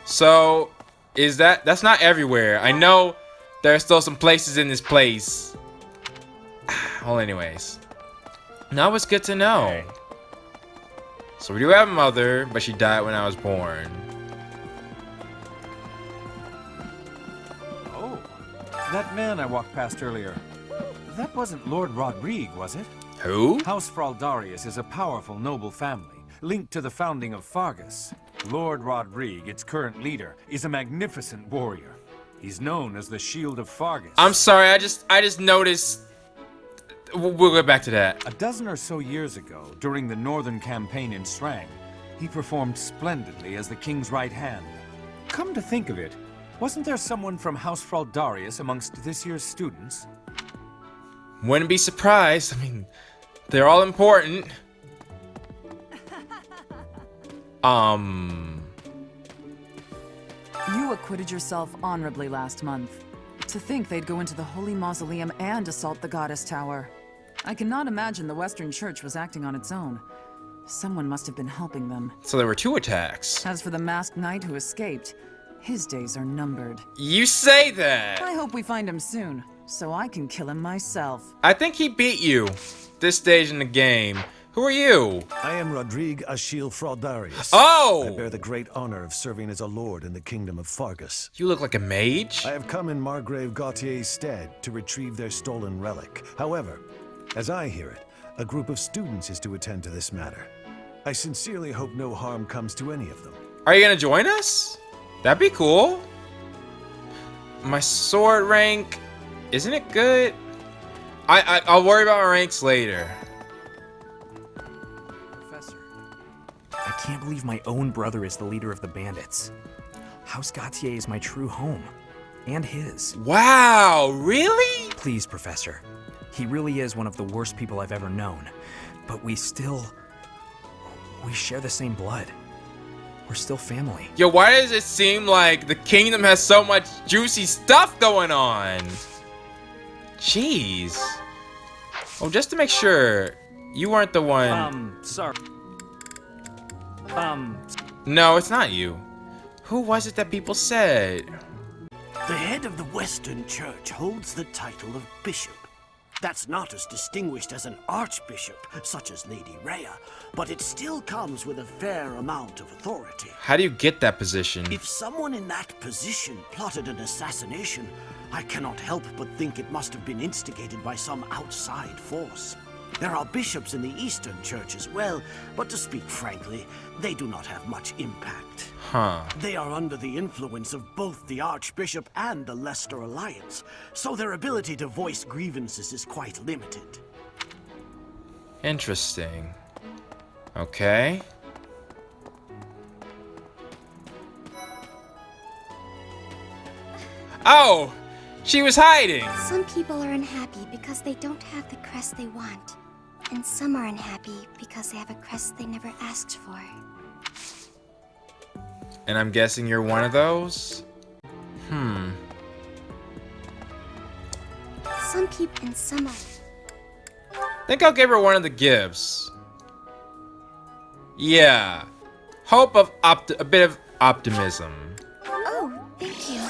So, that's not everywhere. I know there are still some places in this place. Well, anyways. Now it's good to know. So we do have a mother, but she died when I was born. Oh, that man I walked past earlier. That wasn't Lord Rodrigue, was it? Who? House Fraldarius is a powerful, noble family, linked to the founding of Fargus. Lord Rodrigue, its current leader, is a magnificent warrior. He's known as the Shield of Fargus. I'm sorry, I just noticed. We'll get back to that. A dozen or so years ago, during the Northern Campaign in Srang, he performed splendidly as the king's right hand. Come to think of it, wasn't there someone from House Fraldarius amongst this year's students? Wouldn't be surprised. I mean, they're all important. You acquitted yourself honorably last month. To think they'd go into the Holy Mausoleum and assault the Goddess Tower. I cannot imagine the Western Church was acting on its own. Someone must have been helping them. So there were 2 attacks. As for the masked knight who escaped, his days are numbered. You say that! I hope we find him soon, so I can kill him myself. I think he beat you this stage in the game. Who are you? I am Rodrigue Achille Fraldarius. Oh! I bear the great honor of serving as a lord in the kingdom of Fargus. You look like a mage. I have come in Margrave Gautier's stead to retrieve their stolen relic. However, as I hear it, a group of students is to attend to this matter. I sincerely hope no harm comes to any of them. Are you gonna join us? That'd be cool. My sword rank, isn't it good? I'll worry about my ranks later. Professor, I can't believe my own brother is the leader of the bandits. House Gautier is my true home. And his. Wow, really? Please, Professor. He really is one of the worst people I've ever known. But we share the same blood. We're still family. Yo, why does it seem like the kingdom has so much juicy stuff going on? Jeez. Oh, just to make sure, you weren't the one. Sorry. No, it's not you. Who was it that people said? The head of the Western Church holds the title of bishop. That's not as distinguished as an archbishop, such as Lady Rhea, but it still comes with a fair amount of authority. How do you get that position? If someone in that position plotted an assassination, I cannot help but think it must have been instigated by some outside force. There are bishops in the Eastern Church as well, but to speak frankly, they do not have much impact. Huh. They are under the influence of both the Archbishop and the Leicester Alliance, so their ability to voice grievances is quite limited. Interesting. Okay. Oh! She was hiding! Some people are unhappy because they don't have the crest they want. And some are unhappy because they have a crest they never asked for. And I'm guessing you're one of those? Some people and some are. Think I'll give her one of the gifts. Yeah. Hope of a bit of optimism. Oh, thank you.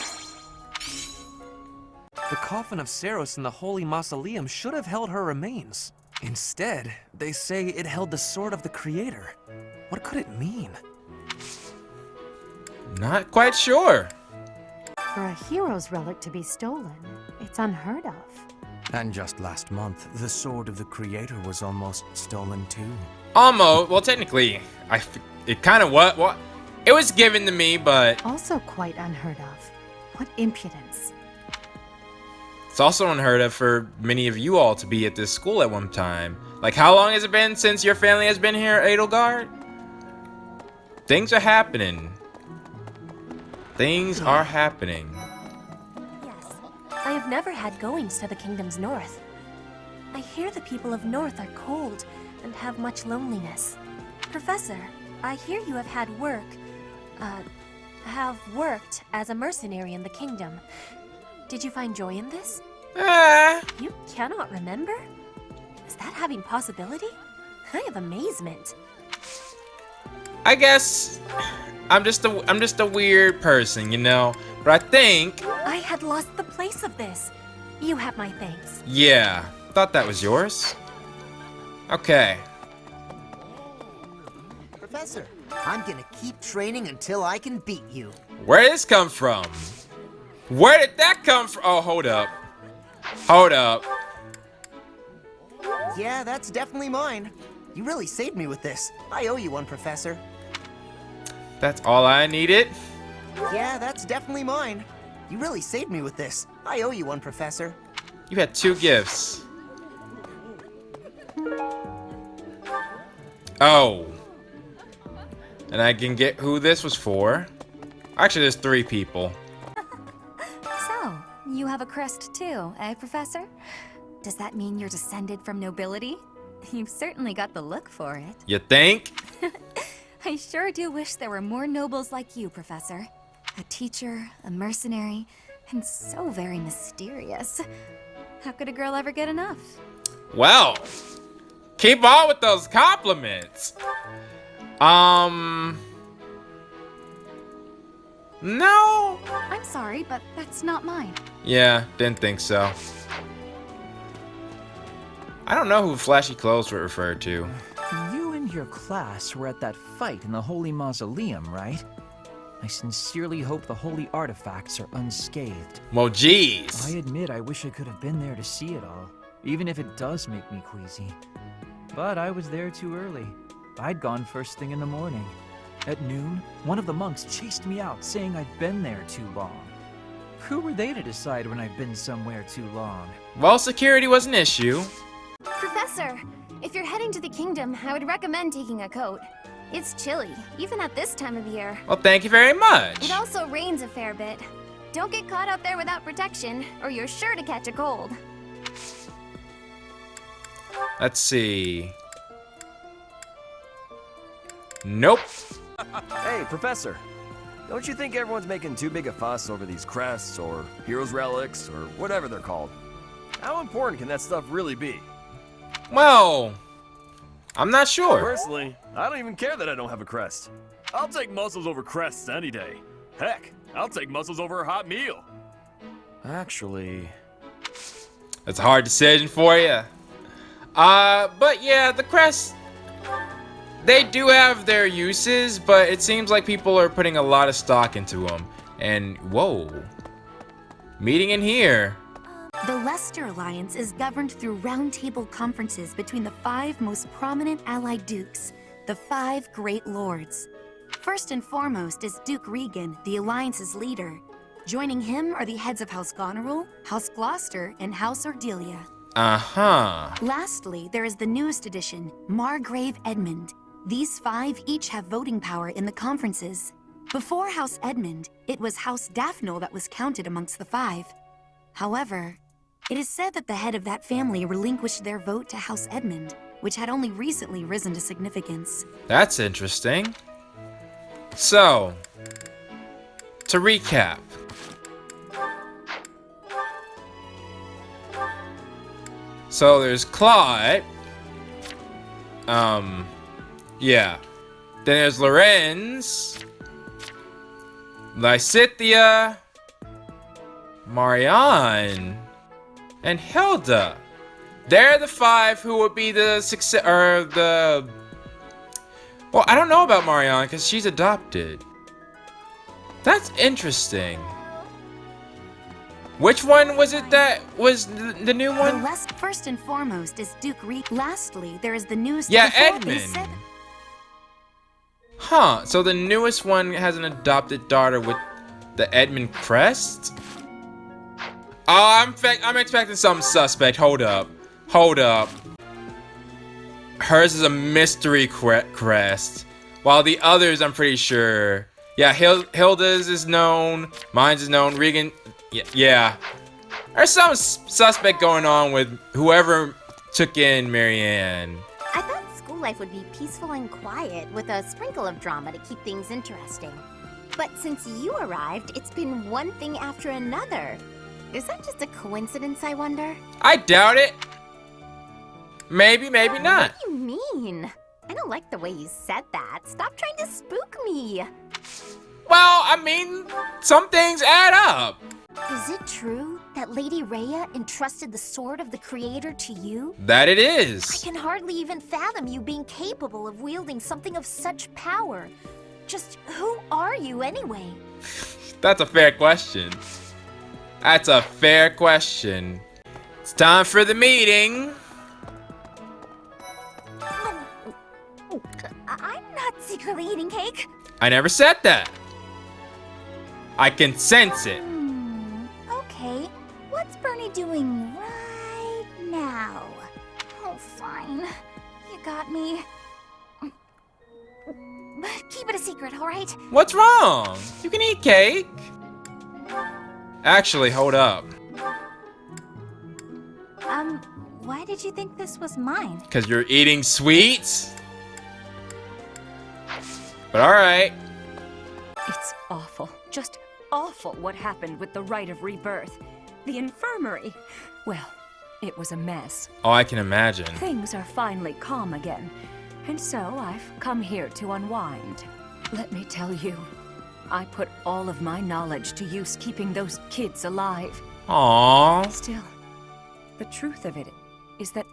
The coffin of Saros in the Holy Mausoleum should have held her remains. Instead, they say it held the sword of the Creator. What could it mean? Not quite sure. For a hero's relic to be stolen, it's unheard of. And just last month, the sword of the Creator was almost stolen too. Almost. Well, technically, it kind of what? It was given to me, but Also quite unheard of. What impudence. it's also unheard of for many of you all to be at this school at one time. Like, how long has it been since your family has been here, Edelgard? Things are happening. Things are happening. Yes, I have never had goings to the kingdom's north. I hear the people of north are cold and have much loneliness. Professor, I hear you have worked as a mercenary in the kingdom. Did you find joy in this? You cannot remember? Is that having possibility? I have amazement. I guess I'm just a weird person, you know. But I think, I had lost the place of this. You have my thanks. yeah, thought that was yours. Okay. Professor, I'm gonna keep training until I can beat you. Where did this come from? Where did that come from? Oh, hold up. Hold up. Yeah, that's definitely mine. You really saved me with this. I owe you one, Professor. That's all I needed. Yeah, that's definitely mine. You really saved me with this. I owe you one, Professor. You had 2 gifts. Oh. And I can get who this was for. Actually, there's 3 people. So, you have a crest too, eh, Professor? Does that mean you're descended from nobility? You've certainly got the look for it. You think? I sure do wish there were more nobles like you, Professor. A teacher, a mercenary, and so very mysterious. How could a girl ever get enough? Well, keep on with those compliments. No. I'm sorry, but that's not mine. Yeah, didn't think so. I don't know who flashy clothes were referred to. You and your class were at that fight in the Holy Mausoleum, right? I sincerely hope the holy artifacts are unscathed. Well, geez. I admit I wish I could have been there to see it all, even if it does make me queasy. But I was there too early. I'd gone first thing in the morning. At noon, one of the monks chased me out, saying I'd been there too long. Who were they to decide when I've been somewhere too long? Well, security was an issue. Professor, if you're heading to the kingdom, I would recommend taking a coat. It's chilly, even at this time of year. Well, thank you very much. It also rains a fair bit. Don't get caught out there without protection, or you're sure to catch a cold. Let's see. Nope. Hey, Professor. Don't you think everyone's making too big a fuss over these crests, or heroes' relics, or whatever they're called? How important can that stuff really be? Well, I'm not sure. Personally, I don't even care that I don't have a crest. I'll take muscles over crests any day. Heck, I'll take muscles over a hot meal. Actually... That's a hard decision for you. But yeah, the crests, they do have their uses, but it seems like people are putting a lot of stock into them. And, whoa. Meeting in here. The Leicester Alliance is governed through roundtable conferences between the 5 most prominent allied dukes, the 5 great lords. First and foremost is Duke Regan, the Alliance's leader. Joining him are the heads of House Goneril, House Gloucester, and House Ordelia. Uh-huh. Lastly, there is the newest addition, Margrave Edmund. These 5 each have voting power in the conferences. Before House Edmund, it was House Daphne that was counted amongst the 5. However, it is said that the head of that family relinquished their vote to House Edmund, which had only recently risen to significance. That's interesting. So, to recap. So there's Claude. Yeah. Then there's Lorenz. Lysithea. Marianne. And Hilda. They're the 5 who would be the success, or the... Well, I don't know about Marianne because she's adopted. That's interesting. Which one was it that was the new one? First and foremost is Duke Regan. Lastly, there is the newest... Yeah, Edmund. Huh, so the newest one has an adopted daughter with the Edmund crest? Oh, I'm expecting something suspect. Hold up. Hold up. Hers is a mystery crest, while the others, I'm pretty sure. Yeah, Hilda's is known. Mine's is known. Regan, yeah. There's some suspect going on with whoever took in Marianne. I thought school life would be peaceful and quiet, with a sprinkle of drama to keep things interesting. But since you arrived, it's been one thing after another. Is that just a coincidence, I wonder? I doubt it. Maybe, maybe not. What do you mean? I don't like the way you said that. Stop trying to spook me. Well, I mean, some things add up. Is it true that Lady Rhea entrusted the Sword of the Creator to you? That it I is. can hardly even fathom you being capable of wielding something of such power. Just who are you anyway? That's a fair question. That's a fair question. It's time for the meeting. I'm not secretly eating cake. I never said that. I can sense it. Okay, what's Bernie doing right now? Oh, fine. You got me. But keep it a secret, alright? What's wrong? You can eat cake. Actually, hold up. Why did you think this was mine? Because you're eating sweets? But alright. It's awful. Just awful what happened with the rite of rebirth. The infirmary. Well, it was a mess. Oh, I can imagine. Things are finally calm again. And so I've come here to unwind. Let me tell you, I put all of my knowledge to use keeping those kids alive. Aww. Still, the truth of it is that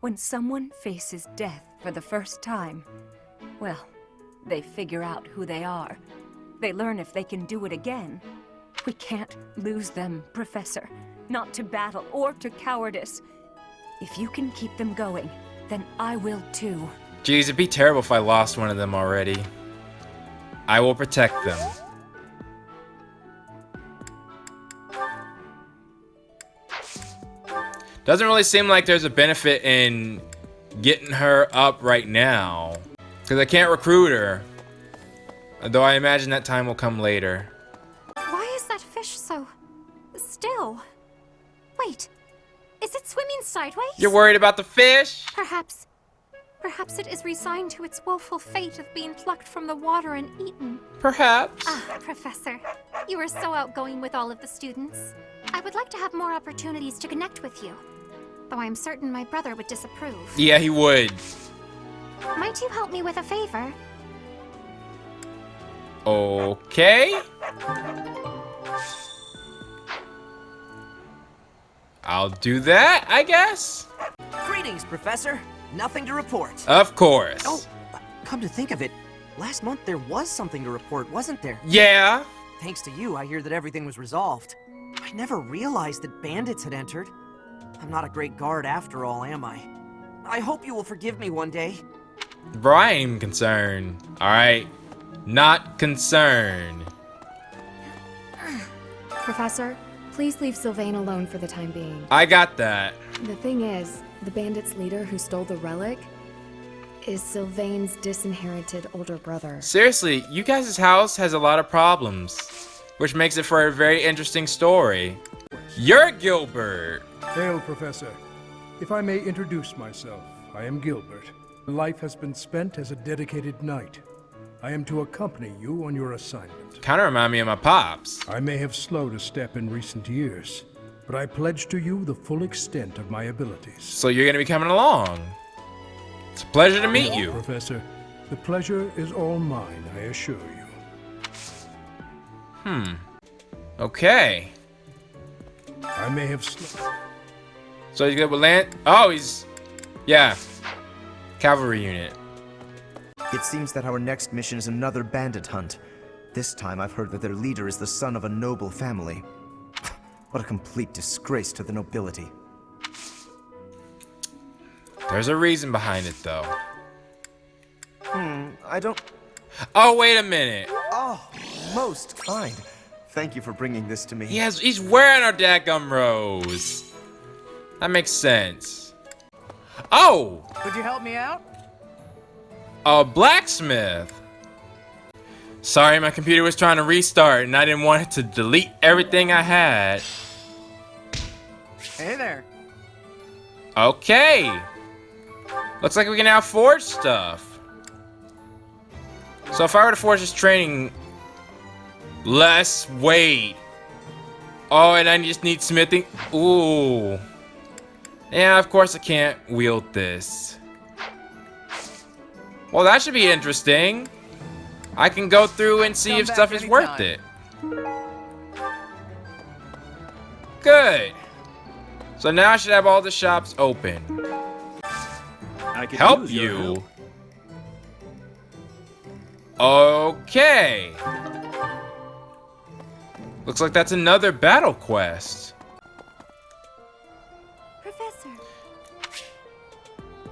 when someone faces death for the first time, well, they figure out who they are. They learn if they can do it again. We can't lose them, Professor. Not to battle or to cowardice. If you can keep them going, then I will too. Jeez, it'd be terrible if I lost one of them already. I will protect them. Doesn't really seem like there's a benefit in getting her up right now. Because I can't recruit her. Though I imagine that time will come later. Why is that fish so still? Wait, is it swimming sideways? You're worried about the fish? Perhaps it is resigned to its woeful fate of being plucked from the water and eaten. Perhaps. Ah, Professor, you are so outgoing with all of the students. I would like to have more opportunities to connect with you, though I am certain my brother would disapprove. Yeah, he would. Might you help me with a favor? Okay. I'll do that, I guess. Greetings, Professor. Nothing to report. Of course. Oh, come to think of it, last month there was something to report, wasn't there? Yeah. Thanks to you, I hear that everything was resolved. I never realized that bandits had entered. I'm not a great guard after all, am I? I hope you will forgive me one day. Bro, I ain't even concerned. Alright. Not concerned. Professor, please leave Sylvain alone for the time being. I got that. The thing is, the bandits' leader who stole the relic is Sylvain's disinherited older brother. Seriously, you guys' house has a lot of problems, which makes it for a very interesting story. You're Gilbert. Hail, Professor. If I may introduce myself, I am Gilbert. Life has been spent as a dedicated knight. I am to accompany you on your assignment. Kinda remind me of my pops. I may have slowed a step in recent years, but I pledge to you the full extent of my abilities. So you're gonna be coming along. It's a pleasure to meet you. Professor, the pleasure is all mine, I assure you. Okay. I may have So he's good with land? Oh, he's... Yeah. Cavalry unit. It seems that our next mission is another bandit hunt. This time I've heard that their leader is the son of a noble family. What a complete disgrace to the nobility. There's a reason behind it, though. I don't... Oh, wait a minute. Oh, most kind. Thank you for bringing this to me. He's wearing our dadgum rose. That makes sense. Oh! Could you help me out? A blacksmith. Sorry, my computer was trying to restart and I didn't want it to delete everything I had. Hey there. Okay. Looks like we can now forge stuff. So if I were to forge this training, less weight. Oh, and I just need smithing. Ooh. Yeah, of course I can't wield this. Well, that should be interesting. I can go through and see Come if back stuff is worth anytime. it. Good. So now I should have all the shops open. I could Help use your you? help. Okay. Looks like that's another battle quest. Professor.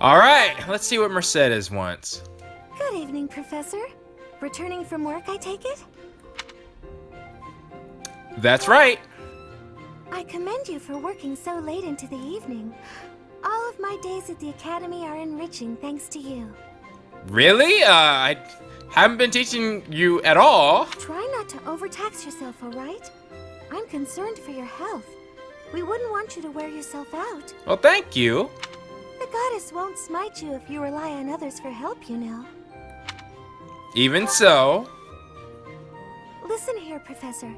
Alright, let's see what Mercedes wants. Good evening, Professor. Returning from work, I take it? That's right. I commend you for working so late into the evening. All of my days at the Academy are enriching thanks to you. Really? I haven't been teaching you at all. Try not to overtax yourself, alright? I'm concerned for your health. We wouldn't want you to wear yourself out. Well, thank you. The goddess won't smite you if you rely on others for help, you know. Even so. Listen here, Professor.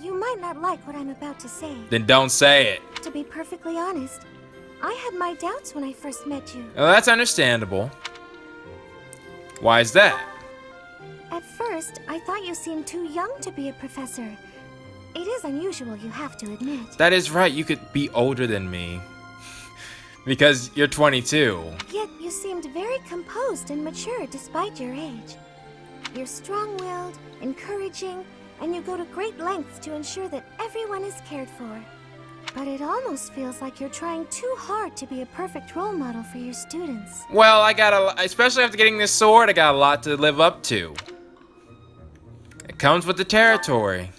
You might not like what I'm about to say. Then don't say it. To be perfectly honest, I had my doubts when I first met you. Well, that's understandable. Why is that? At first, I thought you seemed too young to be a professor. It is unusual, you have to admit. That is right, you could be older than me. Because you're 22. Yet you seemed very composed and mature despite your age. You're strong-willed, encouraging, and you go to great lengths to ensure that everyone is cared for. But it almost feels like you're trying too hard to be a perfect role model for your students. Well, especially after getting this sword, I got a lot to live up to. It comes with the territory.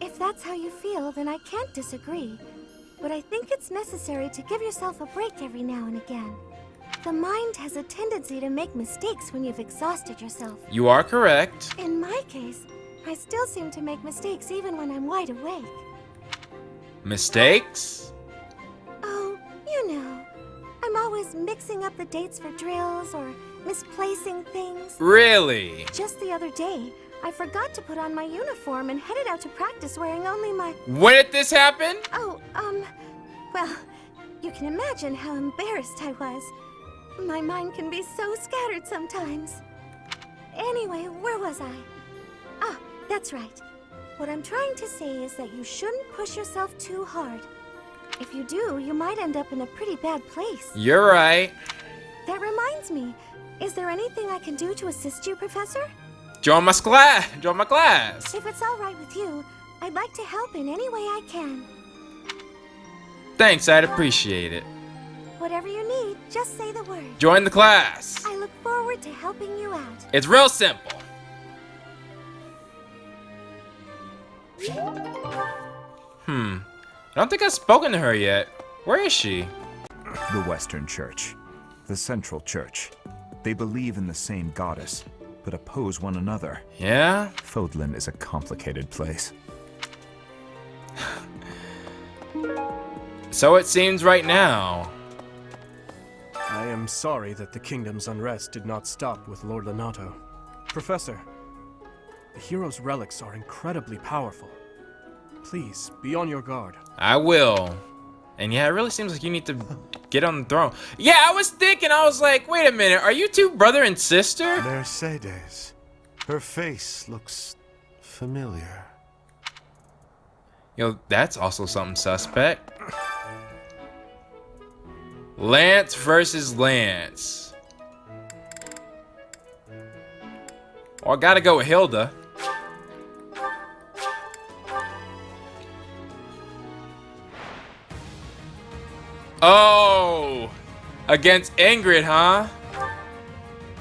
If that's how you feel, then I can't disagree. But I think it's necessary to give yourself a break every now and again. The mind has a tendency to make mistakes when you've exhausted yourself. You are correct. In my case, I still seem to make mistakes even when I'm wide awake. Mistakes? Oh, you know. I'm always mixing up the dates for drills or misplacing things. Really? Just the other day, I forgot to put on my uniform and headed out to practice wearing only my... When did this happen? Oh, well, you can imagine how embarrassed I was. My mind can be so scattered sometimes. Anyway, where was I? Ah, that's right. What I'm trying to say is that you shouldn't push yourself too hard. If you do, you might end up in a pretty bad place. You're right. That reminds me, is there anything I can do to assist you, Professor? Join my class. Join my class. If it's all right with you, I'd like to help in any way I can. Thanks, I'd appreciate it. Whatever you need, just say the word. Join the class. I look forward to helping you out. It's real simple. I don't think I've spoken to her yet. Where is she? The Western Church. The Central Church. They believe in the same goddess, but oppose one another. Yeah? Fodlan is a complicated place. So it seems right now. I am sorry that the kingdom's unrest did not stop with Lord Lenato. Professor, the hero's relics are incredibly powerful. Please, be on your guard. I will. And yeah, it really seems like you need to get on the throne. Yeah, I was thinking, I was like, wait a minute, are you two brother and sister? Mercedes. Her face looks familiar. Yo, that's also something suspect. Lance versus Lance. Oh, I gotta go with Hilda. Oh, against Ingrid, huh?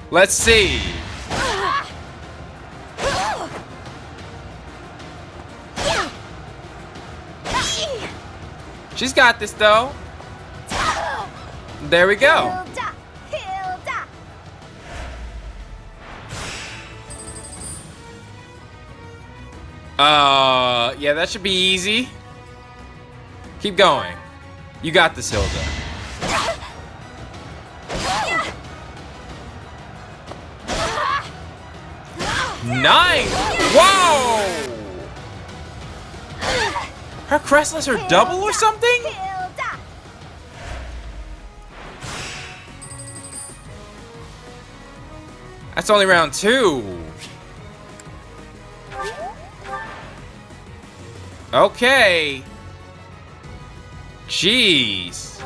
Let's see. She's got this though. There we go. Hilda! Hilda! Yeah, that should be easy. Keep going. You got this, Hilda. Nine! Whoa! Her crest lets her double or something? That's only round 2. Okay. Jeez.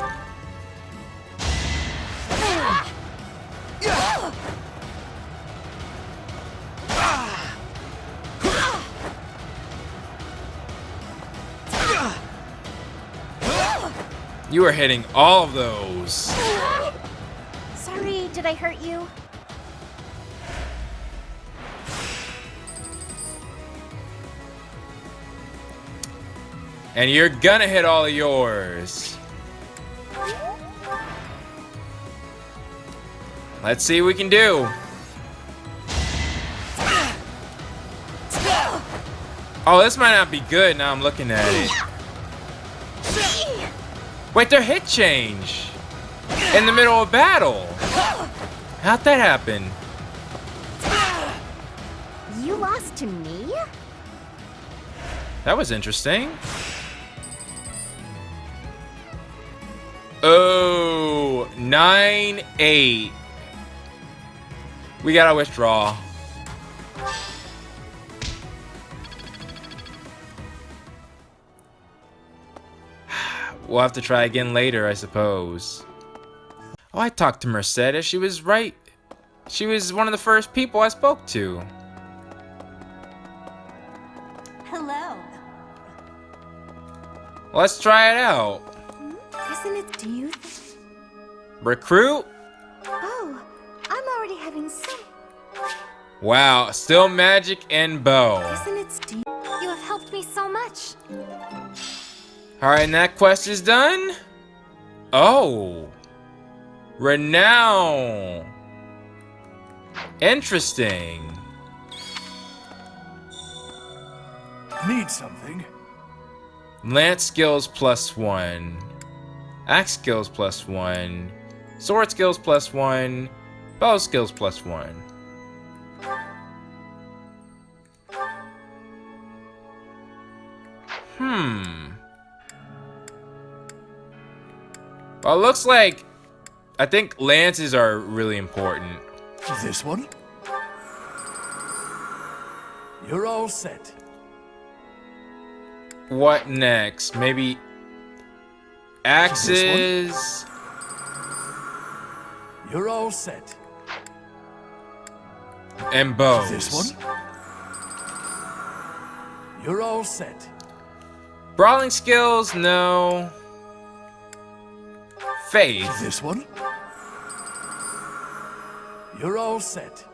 You are hitting all of those. Sorry, did I hurt you? And you're gonna hit all of yours. Let's see what we can do. Oh, this might not be good now I'm looking at it. Wait, their hit change in the middle of battle. How'd that happen? You lost to me? That was interesting. Oh, 9-8. We gotta withdraw. We'll have to try again later, I suppose. Oh, I talked to Mercedes. She was right. She was one of the first people I spoke to. Hello. Let's try it out. Isn't it due? Recruit? Oh, I'm already having some. Wow, still magic and bow. Isn't it due? You have helped me so much. Alright, and that quest is done? Oh. Renown. Interesting. Need something? Lance skills +1. Axe skills +1. Sword skills +1. Bow skills +1. Well, it looks like I think lances are really important. This one? You're all set. What next? Maybe axes. You're all set. And bows. This one? You're all set. Brawling skills, no. Faith. This one? You're all set.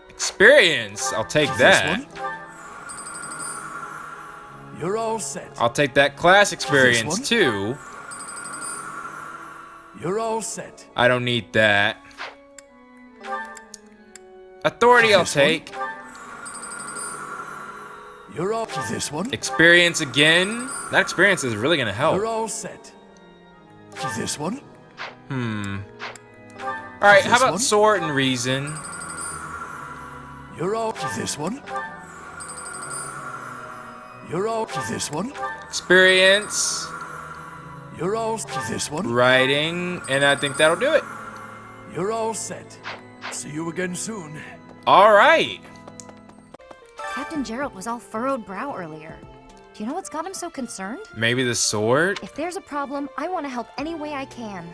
Experience, I'll take that. This one? You're all set. I'll take that class experience too. You're all set. I don't need that. Authority I'll take. You're all this one. Experience again. That experience is really gonna help. You're all set. This one. Alright, how about sword and reason? You're all this one. You're all this one. Experience. You're all this one. Writing, and I think that'll do it. You're all set. See you again soon. Alright. Captain Gerald was all furrowed brow earlier. Do you know what's got him so concerned? Maybe the sword? If there's a problem, I want to help any way I can.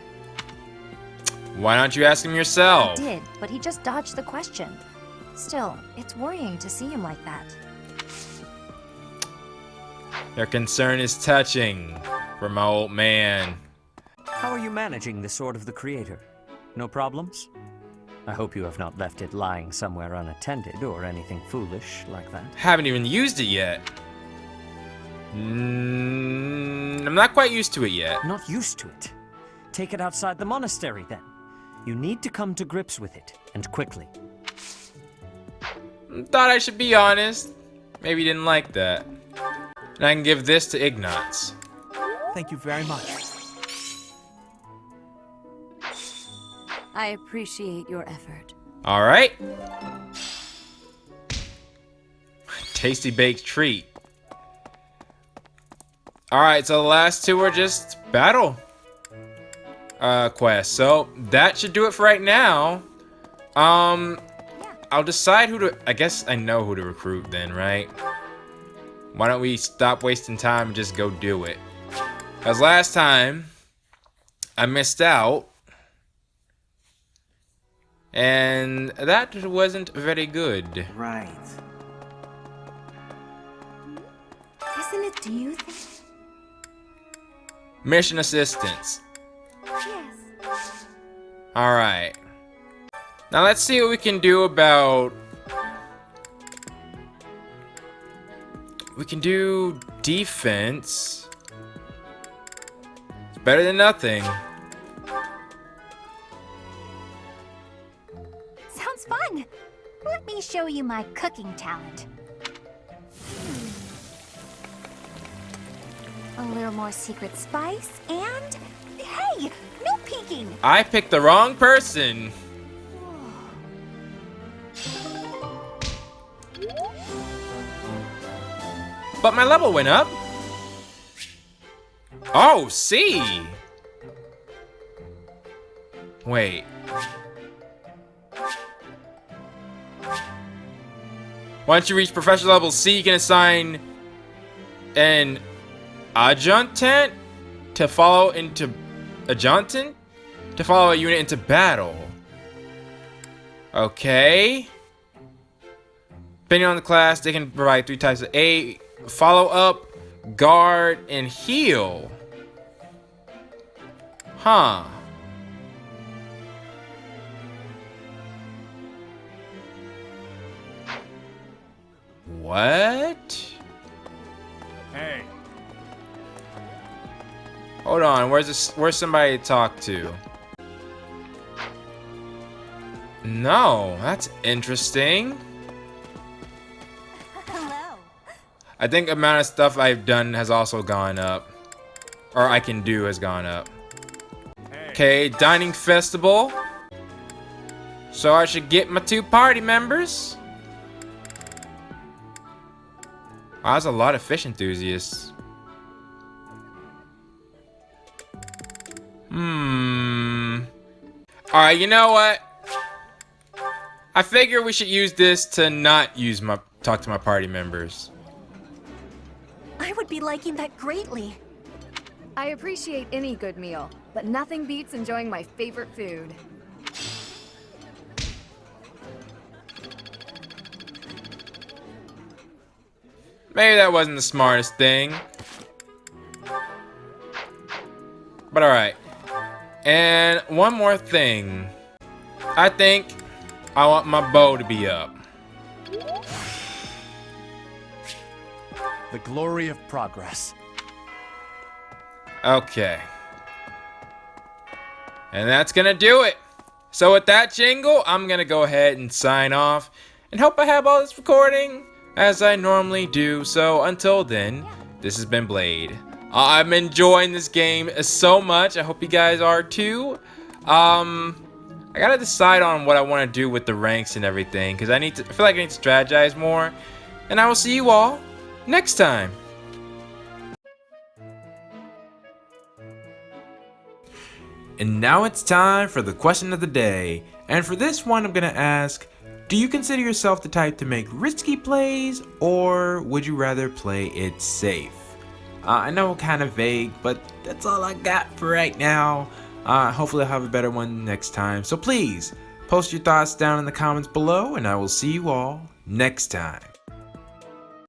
Why don't you ask him yourself? I did, but he just dodged the question. Still, it's worrying to see him like that. Their concern is touching for my old man. How are you managing the Sword of the Creator? No problems? I hope you have not left it lying somewhere unattended or anything foolish like that. Haven't even used it yet. I'm not quite used to it yet. Not used to it? Take it outside the monastery then. You need to come to grips with it, and quickly. Thought I should be honest. Maybe you didn't like that. And I can give this to Ignatz. Thank you very much. I appreciate your effort. Alright. Tasty baked treat. Alright, so the last two are just battle quests. So that should do it for right now. I'll decide who to... I guess I know who to recruit then, right? Why don't we stop wasting time and just go do it? Because last time, I missed out. And that wasn't very good. Right. Isn't it you think? Mission assistance. Yes. Alright. Now let's see what we can do about... We can do defense. It's better than nothing. Sounds fun. Let me show you my cooking talent. A little more secret spice, and hey, no peeking. I picked the wrong person. But my level went up. Oh, C. Wait. Once you reach professional level C, you can assign an adjutant to follow into adjutant to follow a unit into battle. Okay. Depending on the class, they can provide 3 types of aid: follow up, guard, and heal. Huh. What? Hey. Hold on, where's somebody to talk to? No, that's interesting. Hello. I think the amount of stuff I've done has also gone up. Or I can do has gone up. Okay, dining festival. So I should get my 2 party members. Wow, that's a lot of fish enthusiasts. Alright, you know what? I figure we should use this to not use talk to my party members. I would be liking that greatly. I appreciate any good meal, but nothing beats enjoying my favorite food. Maybe that wasn't the smartest thing. But alright. And one more thing. I think I want my bow to be up. The glory of progress. Okay. And that's gonna do it. So with that jingle, I'm gonna go ahead and sign off. And hope I have all this recording as I normally do. So until then, this has been Blade. I'm enjoying this game so much. I hope you guys are too. I gotta decide on what I want to do with the ranks and everything, because I feel like I need to strategize more. And I will see you all next time. And now it's time for the question of the day. And for this one, I'm gonna ask, do you consider yourself the type to make risky plays, or would you rather play it safe? I know, kind of vague, but that's all I got for right now. Hopefully I'll have a better one next time. So please, post your thoughts down in the comments below, and I will see you all next time.